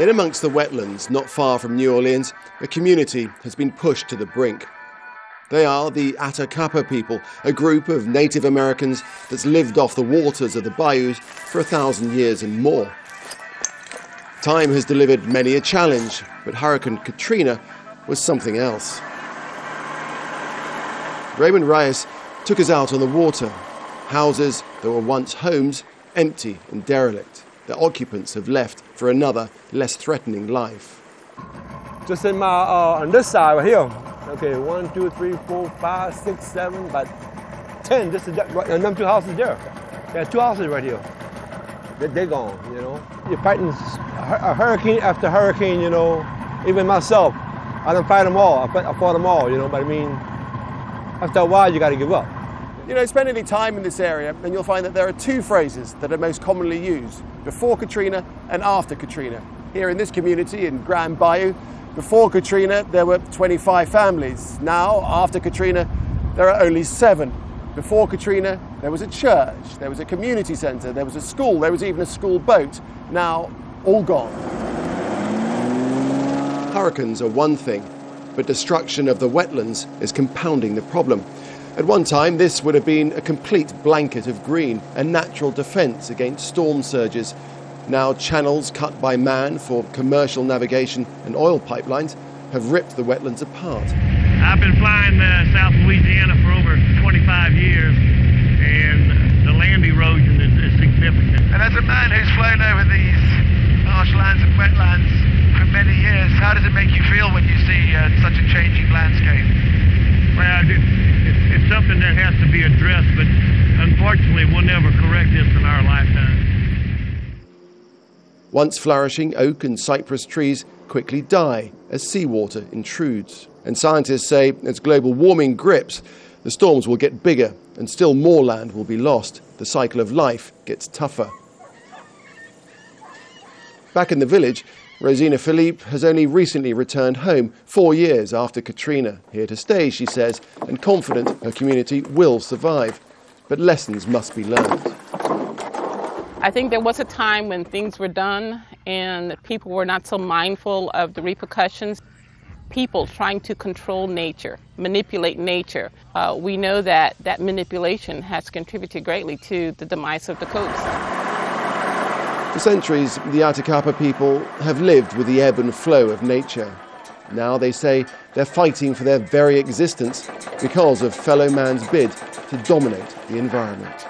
In amongst the wetlands, not far from New Orleans, a community has been pushed to the brink. They are the Atacapa people, a group of Native Americans that's lived off the waters of the bayous for 1,000 years and more. Time has delivered many a challenge, but Hurricane Katrina was something else. Raymond Reyes took us out on the water. Houses that were once homes, empty and derelict. Their occupants have left for another, less threatening life. Just in my, on this side right here. Okay, 1, 2, 3, 4, 5, 6, 7, about 10. This is and them 2 houses there. There are 2 houses right here. They're gone, you know. You're fighting a hurricane after hurricane, you know. Even myself, I done fight them all. I fought them all, you know. But I mean, after a while, you got to give up. You know, spend any time in this area and you'll find that there are 2 phrases that are most commonly used: before Katrina and after Katrina. Here in this community in Grand Bayou, before Katrina there were 25 families. Now, after Katrina, there are only 7. Before Katrina, there was a church, there was a community centre, there was a school, there was even a school boat. Now, all gone. Hurricanes are one thing, but destruction of the wetlands is compounding the problem. At one time, this would have been a complete blanket of green, a natural defence against storm surges. Now, channels cut by man for commercial navigation and oil pipelines have ripped the wetlands apart. I've been flying South Louisiana for over 25 years, and the land erosion is significant. And as a man who's flown over these marshlands and wetlands for many years, how does it make you feel when you see such a changing landscape? Well, it's something that has to be addressed, but unfortunately we'll never correct this in our lifetime. Once flourishing oak and cypress trees quickly die as seawater intrudes. And scientists say as global warming grips, the storms will get bigger and still more land will be lost. The cycle of life gets tougher. Back in the village, Rosina Philippe has only recently returned home 4 years after Katrina. Here to stay, she says, and confident her community will survive. But lessons must be learned. I think there was a time when things were done and people were not so mindful of the repercussions. People trying to control nature, manipulate nature. We know that manipulation has contributed greatly to the demise of the coast. For centuries, the Atacapa people have lived with the ebb and flow of nature. Now they say they're fighting for their very existence because of fellow man's bid to dominate the environment.